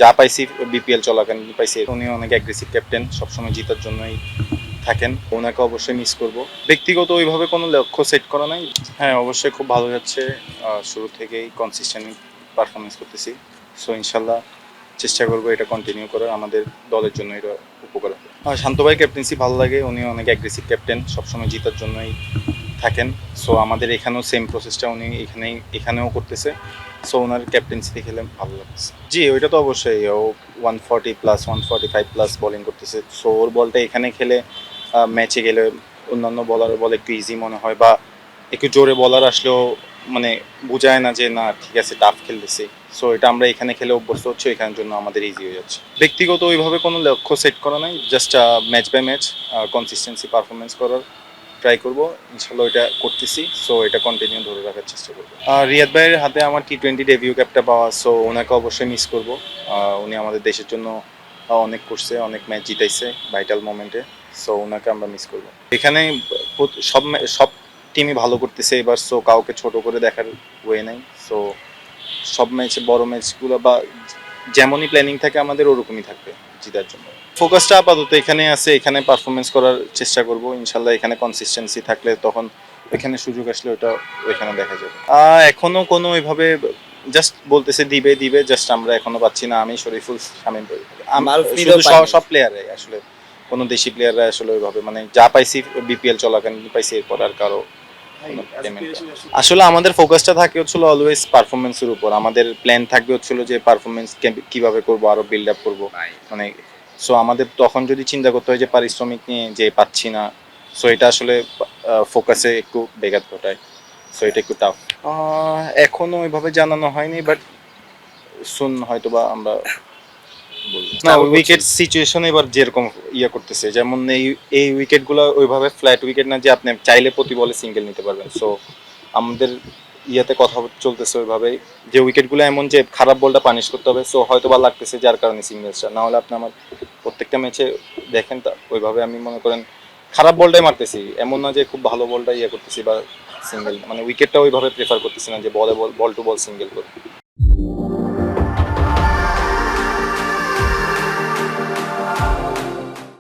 যা পাইছি বিপিএল চলাকালীন পাইছি। উনি অনেক অ্যাগ্রেসিভ ক্যাপ্টেন, সবসময় জেতার জন্যই থাকেন। ওনাকে অবশ্যই মিস করব। ব্যক্তিগত ওইভাবে কোনো লক্ষ্য সেট করা নাই। হ্যাঁ, অবশ্যই খুব ভালো যাচ্ছে। শুরু থেকেই কনসিস্টেন্ট পারফরমেন্স করতেছি। সো ইনশাল্লাহ চেষ্টা করবো এটা কন্টিনিউ করার, আমাদের দলের জন্য এটা উপকার হবে। শান্ত ভাই ক্যাপ্টেন্সি ভালো লাগে, উনি অনেক অ্যাগ্রেসিভ ক্যাপ্টেন, সবসময় জেতার জন্যই থাকেন। সো আমাদের এখানেও সেম প্রসেসটা উনি এখানেও করতেছে। সো ওনার ক্যাপ্টেন্সিতে খেলে ভালো লাগছে। জি, ওইটা তো অবশ্যই। ও 140+, 145+ বোলিং করতেছে। সো ওর বলটা এখানে খেলে ম্যাচে গেলে অন্যান্য বলারের বল একটু ইজি মনে হয়, বা একটু জোরে বলার আসলেও মানে বোঝায় না যে না ঠিক আছে টাফ খেলতেছি। সো এটা আমরা এখানে খেলে অভ্যস্ত হচ্ছে, এখানের জন্য আমাদের ইজি হয়ে যাচ্ছে। ব্যক্তিগত ওইভাবে কোনো লক্ষ্য সেট করা নাই, just match by match consistency performance করার ট্রাই করব। ইনশাল্লাহ এটা করতেছি। সো এটা কন্টিনিউ ধরে রাখার চেষ্টা করবো। রিয়াদ ভাইয়ের হাতে আমার T20 ডেবিউ ক্যাপটা পাওয়া, সো ওনাকে অবশ্যই মিস করব। উনি আমাদের দেশের জন্য অনেক করছে, অনেক ম্যাচ জিতাইছে ভাইটাল মোমেন্টে। সো ওনাকে আমরা মিস করব। এখানে সব টিমই ভালো করতেছে এবার, সো কাউকে ছোট করে দেখার ওয়ে নাই। সো সব ম্যাচে বড় ম্যাচগুলো বা যেমনই প্ল্যানিং থাকে আমাদের ওরকমই থাকবে জিতার জন্য। ফোকাসটা আপাতত এখানে আছে, এখানে পারফরমেন্স করার চেষ্টা করব ইনশাল্লাহ। এখানে কনসিস্টেন্সি থাকলে তখন এখানে সুযোগ আসলে ওটা ওইখানে দেখা যাবে। এখনো কোনো ওইভাবে জাস্ট বলতেছে দিবে দিবে, জাস্ট আমরা এখনো পাচ্ছি না। আমি শরীফুল, শামীম, শুধু সব প্লেয়াররাই আসলে, কোনো দেশি প্লেয়াররা আসলে ওইভাবে মানে যা পাইছি বিপিএল চলাকালীন পাইছি, এরপর আর কারো আসলে আমাদের ফোকাসটা থাকে হচ্ছিল অলওয়েজ পারফরমেন্সের উপর। আমাদের প্ল্যান থাকবে হচ্ছিল যে পারফরমেন্স কিভাবে করব, আরো বিল্ড আপ করবো মানে। সো আমাদের তখন যদি চিন্তা করতে হয় যে পারিশ্রমিক নিয়ে যে পাচ্ছি না, সো এটা আসলে ফোকাসে একটু ব্যাঘাত ঘটায়। সো এটা একটু টাফ। এখনো ওইভাবে জানানো হয়নি, বাট সুন হয়তো বা আমরা না, উইকেট সিচুয়েশন এবার যেরকম করতেছে, যেমন এই উইকেটগুলো ওইভাবে ফ্ল্যাট উইকেট না যে আপনি চাইলে প্রতি বলে সিঙ্গেল নিতে পারবেন। সো আমাদের কথা চলতেছে ওইভাবেই, যে উইকেটগুলো এমন যে খারাপ বলটা পানিশ করতে হবে। সো হয়তো বা লাগতেছে যার কারণে সিঙ্গেলসটা না হলে আপনি আমার প্রত্যেকটা ম্যাচে দেখেন তা ওইভাবে আমি মনে করেন খারাপ বলটাই মারতেছি, এমন না যে খুব ভালো বলটা করতেছি বা সিঙ্গেল, মানে উইকেটটা ওইভাবে প্রেফার করতেছি না যে বল টু বল সিঙ্গেল করে।